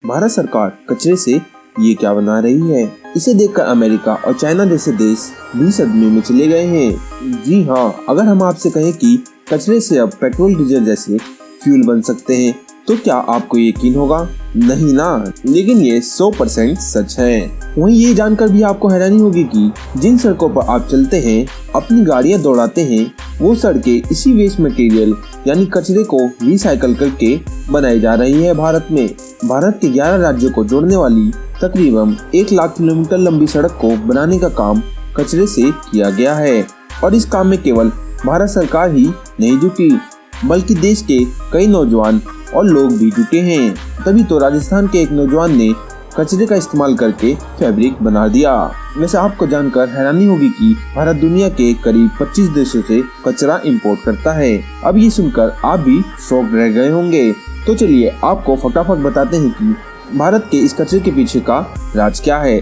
भारत सरकार कचरे से ये क्या बना रही है। इसे देखकर अमेरिका और चाइना जैसे देश भी सदमे में चले गए हैं। जी हाँ, अगर हम आपसे कहें कि कचरे से अब पेट्रोल डीजल जैसे फ्यूल बन सकते हैं तो क्या आपको यकीन होगा? नहीं ना, लेकिन ये 100% सच है। वहीं ये जानकर भी आपको हैरानी होगी कि जिन सड़कों पर आप चलते हैं, अपनी गाड़ियां दौड़ाते हैं, वो सड़कें इसी वेस्ट मटेरियल यानी कचरे को रिसाइकल करके बनाई जा रही है। भारत के 11 राज्यों को जोड़ने वाली तकरीबन 1 लाख किलोमीटर लंबी सड़क को बनाने का काम कचरे से किया गया है। और इस काम में केवल भारत सरकार ही नहीं जुटी, बल्कि देश के कई नौजवान और लोग भी जुटे हैं। तभी तो राजस्थान के एक नौजवान ने कचरे का इस्तेमाल करके फैब्रिक बना दिया। वैसे आपको जानकर हैरानी होगी कि भारत दुनिया के करीब 25 देशों से कचरा इंपोर्ट करता है। अब ये सुनकर आप भी शॉक रह गए होंगे। तो चलिए आपको फटाफट बताते हैं कि भारत के इस कचरे के पीछे का राज क्या है।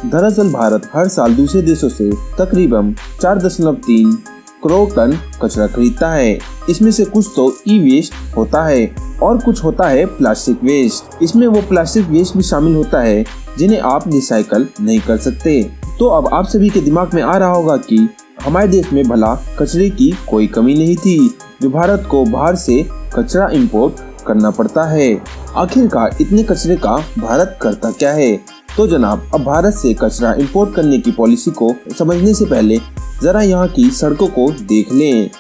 दरअसल भारत हर साल दूसरे देशों से तकरीबन 4.3 करोड़ टन कचरा खरीदता है। इसमें से कुछ तो ई वेस्ट होता है और कुछ होता है प्लास्टिक वेस्ट। इसमें वो प्लास्टिक वेस्ट भी शामिल होता है जिन्हें आप रिसाइकल नहीं कर सकते। तो अब आप सभी के दिमाग में आ रहा होगा कि हमारे देश में भला कचरे की कोई कमी नहीं थी, जो भारत को बाहर से कचरा इंपोर्ट करना पड़ता है। आखिरकार इतने कचरे का भारत करता क्या है? तो जनाब, अब भारत से कचरा इंपोर्ट करने की पॉलिसी को समझने से पहले जरा यहाँ की सड़कों को देख लें।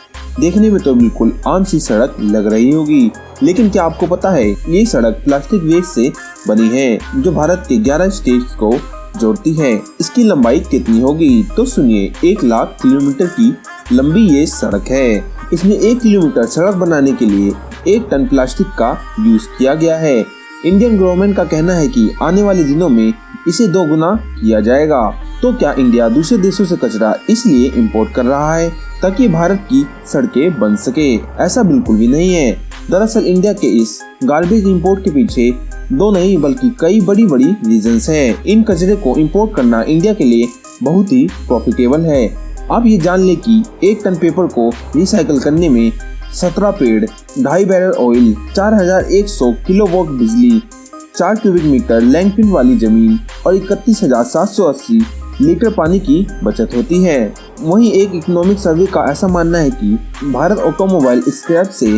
देखने में तो बिल्कुल आम सी सड़क लग रही होगी, लेकिन क्या आपको पता है ये सड़क प्लास्टिक वेस्ट से बनी है जो भारत के 11 स्टेट्स को जोड़ती है। इसकी लंबाई कितनी होगी? तो सुनिए, 1 लाख किलोमीटर की लंबी ये सड़क है। इसमें 1 किलोमीटर सड़क बनाने के लिए 1 टन प्लास्टिक का यूज किया गया है। इंडियन गवर्नमेंट का कहना है कि आने वाले दिनों में इसे 2 गुना किया जाएगा। तो क्या इंडिया दूसरे देशों से कचरा इसलिए इंपोर्ट कर रहा है ताकि भारत की सड़कें बन सके? ऐसा बिल्कुल भी नहीं है। दरअसल इंडिया के इस गार्बेज इंपोर्ट के पीछे 2 नहीं बल्कि कई बड़ी रीजंस हैं। इन कचरे को इंपोर्ट करना इंडिया के लिए बहुत ही प्रॉफिटेबल है। आप ये जान ले कि 1 टन पेपर को रिसाइकल करने में 17 पेड़, 2.5 बैरल ऑयल, 4100 किलोवाट बिजली, 4 क्यूबिक मीटर लैंडफिल वाली जमीन और 31,780 लीटर पानी की बचत होती है। वहीं एक इकोनॉमिक सर्वे का ऐसा मानना है कि भारत ऑटोमोबाइल स्क्रैप से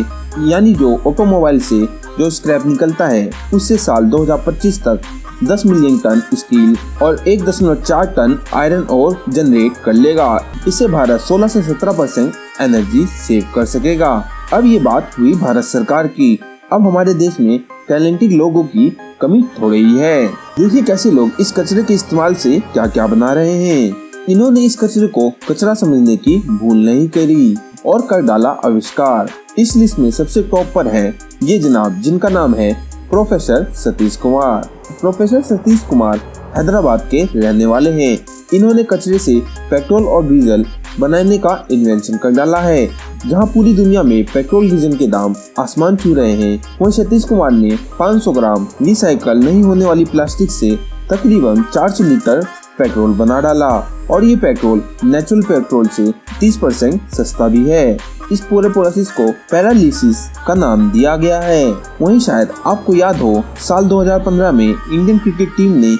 यानी जो ऑटोमोबाइल से जो स्क्रैप निकलता है उससे साल 2025 तक 10 मिलियन टन स्टील और 1.4 टन आयरन ओर जनरेट कर लेगा। इससे भारत 16 से 17% एनर्जी सेव कर सकेगा। अब ये बात हुई भारत सरकार की। अब हमारे देश में टैलेंटेड लोगों की कमी थोड़ी ही है। देखिए कैसे लोग इस कचरे के इस्तेमाल से क्या क्या बना रहे हैं। इन्होंने इस कचरे को कचरा समझने की भूल नहीं करी और कर डाला आविष्कार। इस लिस्ट में सबसे टॉप पर है ये जनाब, जिनका नाम है प्रोफेसर सतीश कुमार। प्रोफेसर सतीश कुमार हैदराबाद के रहने वाले हैं। इन्होंने कचरे से पेट्रोल और डीजल बनाने का इन्वेंशन कर डाला है। जहां पूरी दुनिया में पेट्रोल डीजल के दाम आसमान छू रहे हैं, वहीं सतीश कुमार ने 500 ग्राम रिसाइकल नहीं होने वाली प्लास्टिक से तकरीबन 400 लीटर पेट्रोल बना डाला। और ये पेट्रोल नेचुरल पेट्रोल से 30% सस्ता भी है। इस पूरे प्रोसेस को पैरालिसिस का नाम दिया गया है। वहीं शायद आपको याद हो, साल 2015 में इंडियन क्रिकेट टीम ने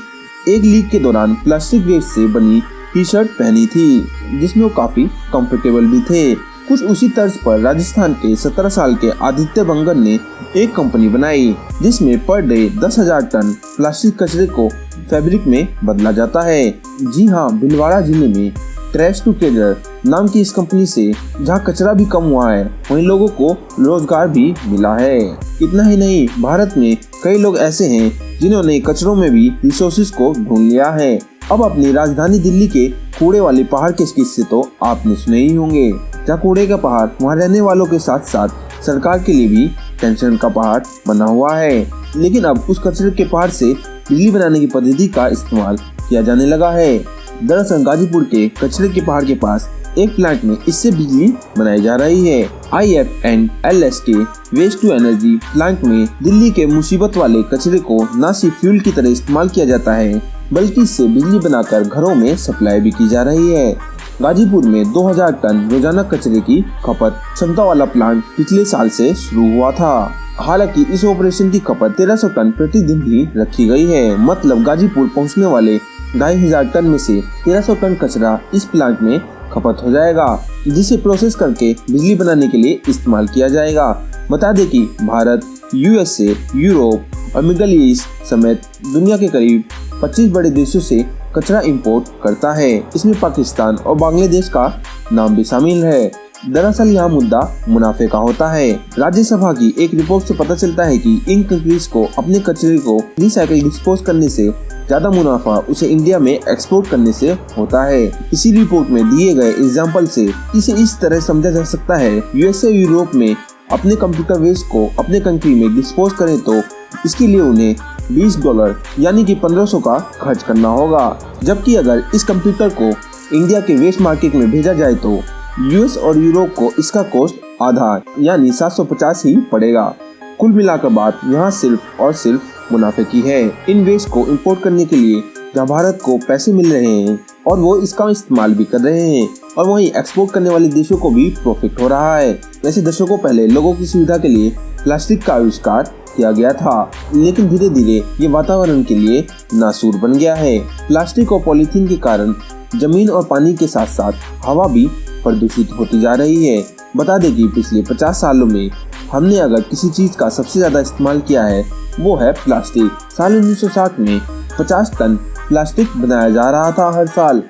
एक लीग के दौरान प्लास्टिक वेस्ट से बनी टी-शर्ट पहनी थी, जिसमें वो काफी कंफर्टेबल भी थे। कुछ उसी तर्ज पर राजस्थान के 17 साल के आदित्य बंगर ने एक कंपनी बनाई जिसमें पर डे 10,000 टन प्लास्टिक कचरे को फैब्रिक में बदला जाता है। जी हाँ, भिलवाड़ा जिले में ट्रैश टुगेदर नाम की इस कंपनी से जहाँ कचरा भी कम हुआ है, वहीं लोगों को रोजगार भी मिला है। इतना ही नहीं, भारत में कई लोग ऐसे हैं जिन्होंने कचरों में भी रिसोर्सेज को ढूंढ लिया है। अब अपनी राजधानी दिल्ली के कूड़े वाले पहाड़ के किस्से तो आपने सुने ही होंगे, जहाँ कूड़े का पहाड़ वहाँ रहने वालों के साथ साथ सरकार के लिए भी टेंशन का पहाड़ बना हुआ है। लेकिन अब उस कचरे के पहाड़ से बिजली बनाने की पद्धति का इस्तेमाल किया जाने लगा है। दरअसल गाजीपुर के कचरे के पहाड़ के पास एक प्लांट में इससे बिजली बनाई जा रही है। IF&LS के वेस्ट टू एनर्जी प्लांट में दिल्ली के मुसीबत वाले कचरे को न सिर्फ फ्यूल की तरह इस्तेमाल किया जाता है, बल्कि इससे बिजली बनाकर घरों में सप्लाई भी की जा रही है। गाजीपुर में 2000 टन रोजाना कचरे की खपत क्षमता वाला प्लांट पिछले साल से शुरू हुआ था। हालांकि इस ऑपरेशन की खपत 1300 टन प्रतिदिन ही रखी गई है। मतलब गाजीपुर पहुंचने वाले 2500 टन में से 1300 टन कचरा इस प्लांट में खपत हो जाएगा, जिसे प्रोसेस करके बिजली बनाने के लिए इस्तेमाल किया जाएगा। बता दें कि भारत यूएसए, यूरोप और मिडल ईस्ट समेत दुनिया के करीब 25 बड़े देशों से कचरा इंपोर्ट करता है। इसमें पाकिस्तान और बांग्लादेश का नाम भी शामिल है। दरअसल यहाँ मुद्दा मुनाफे का होता है। राज्यसभा की एक रिपोर्ट से पता चलता है कि इन कंट्रीज को अपने कचरे को रिसाइकिल डिस्पोज करने से ज्यादा मुनाफा उसे इंडिया में एक्सपोर्ट करने से होता है। इसी रिपोर्ट में दिए गए एग्जाम्पल से इसे इस तरह समझा जा सकता है, यूएसए यूरोप में अपने कंप्यूटर वेस्ट को अपने कंट्री में डिस्पोज करें तो इसके लिए उन्हें $20 यानी कि 1500 का खर्च करना होगा, जबकि अगर इस कंप्यूटर को इंडिया के वेस्ट मार्केट में भेजा जाए तो यूएस और यूरोप को इसका कॉस्ट आधा यानी 750 ही पड़ेगा। कुल मिलाकर बात यहाँ सिर्फ और सिर्फ मुनाफे की है। इन वेस्ट को इंपोर्ट करने के लिए जहाँ भारत को पैसे मिल रहे हैं और वो इसका इस्तेमाल भी कर रहे हैं, और वहीं एक्सपोर्ट करने वाले देशों को भी प्रॉफिट हो रहा है। वैसे दशकों पहले लोगों की सुविधा के लिए प्लास्टिक का आविष्कार किया गया था, लेकिन धीरे धीरे ये वातावरण के लिए नासूर बन गया है। प्लास्टिक और पॉलीथीन के कारण जमीन और पानी के साथ साथ हवा भी प्रदूषित होती जा रही है। बता दें कि पिछले 50 सालों में हमने अगर किसी चीज का सबसे ज्यादा इस्तेमाल किया है वो है प्लास्टिक। साल 1960 में 50 टन प्लास्टिक बनाया जा रहा था हर साल,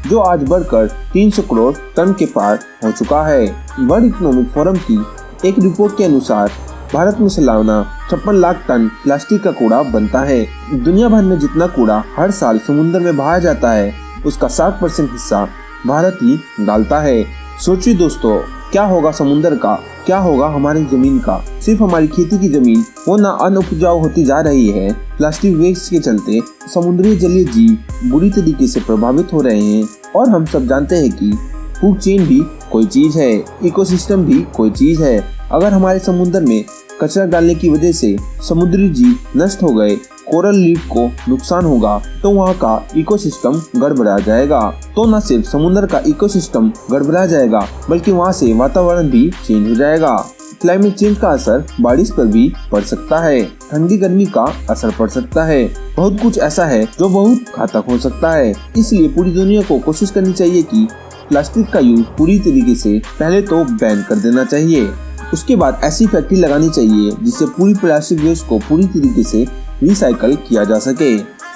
जो आज बढ़कर 300 करोड़ टन के पार हो चुका है। वर्ल्ड इकोनॉमिक फोरम की एक रिपोर्ट के अनुसार भारत में सालाना 56 लाख टन प्लास्टिक का कूड़ा बनता है। दुनिया भर में जितना कूड़ा हर साल समुद्र में बहाया जाता है उसका 60% हिस्सा भारत ही डालता है। सोचिए दोस्तों, क्या होगा समुद्र का, क्या होगा हमारी जमीन का। सिर्फ हमारी खेती की जमीन वो ना अनउपजाऊ होती जा रही है, प्लास्टिक वेस्ट के चलते समुद्री जलीय जीव बुरी तरीके से प्रभावित हो रहे हैं। और हम सब जानते हैं कि फूड चेन भी कोई चीज है, इकोसिस्टम भी कोई चीज है। अगर हमारे समुद्र में कचरा डालने की वजह से समुद्री जीव नष्ट हो गए, कोरल रीफ को नुकसान होगा तो वहाँ का इकोसिस्टम गड़बड़ा जाएगा। तो न सिर्फ समुद्र का इकोसिस्टम गड़बड़ा जाएगा बल्कि वहाँ से वातावरण भी चेंज हो जाएगा। क्लाइमेट चेंज का असर बारिश पर भी पड़ सकता है, ठंडी गर्मी का असर पड़ सकता है। बहुत कुछ ऐसा है जो बहुत घातक हो सकता है। इसलिए पूरी दुनिया को कोशिश करनी चाहिए कि प्लास्टिक का यूज पूरी तरीके से पहले तो बैन कर देना चाहिए। उसके बाद ऐसी फैक्ट्री लगानी चाहिए जिससे पूरी प्लास्टिक वेस्ट को पूरी तरीके से रिसाइकल किया जा सके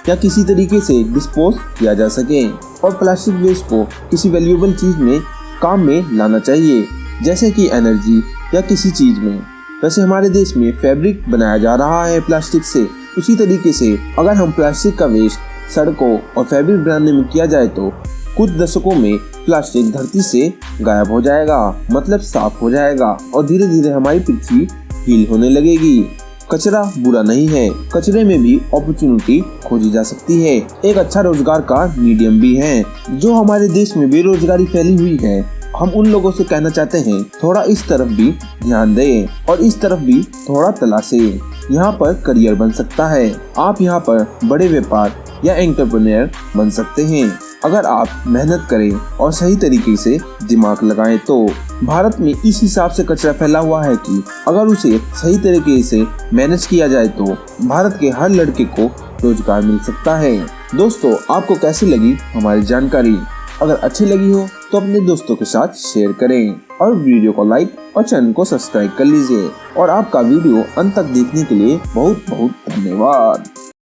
या किसी तरीके से डिस्पोज किया जा सके, और प्लास्टिक वेस्ट को किसी वैल्यूएबल चीज में काम में लाना चाहिए, जैसे कि एनर्जी या किसी चीज में। वैसे हमारे देश में फैब्रिक बनाया जा रहा है प्लास्टिक से, उसी तरीके से अगर हम प्लास्टिक का वेस्ट सड़कों और फैब्रिक बनाने में किया जाए तो कुछ दशकों में प्लास्टिक धरती से गायब हो जाएगा, मतलब साफ हो जाएगा, और धीरे धीरे हमारी पृथ्वी हील होने लगेगी। कचरा बुरा नहीं है, कचरे में भी अपॉर्चुनिटी खोजी जा सकती है। एक अच्छा रोजगार का मीडियम भी है। जो हमारे देश में बेरोजगारी फैली हुई है, हम उन लोगों से कहना चाहते हैं थोड़ा इस तरफ भी ध्यान दें और इस तरफ भी थोड़ा तलाशें। यहाँ पर करियर बन सकता है। आप यहाँ पर बड़े व्यापार या एंटरप्रेन्योर बन सकते हैं अगर आप मेहनत करें और सही तरीके से दिमाग लगाएं तो। भारत में इस हिसाब से कचरा फैला हुआ है कि अगर उसे सही तरीके से मैनेज किया जाए तो भारत के हर लड़के को रोजगार मिल सकता है। दोस्तों, आपको कैसी लगी हमारी जानकारी? अगर अच्छी लगी हो तो अपने दोस्तों के साथ शेयर करें और वीडियो को लाइक और चैनल को सब्सक्राइब कर लीजिए। और आपका वीडियो अंत तक देखने के लिए बहुत बहुत धन्यवाद।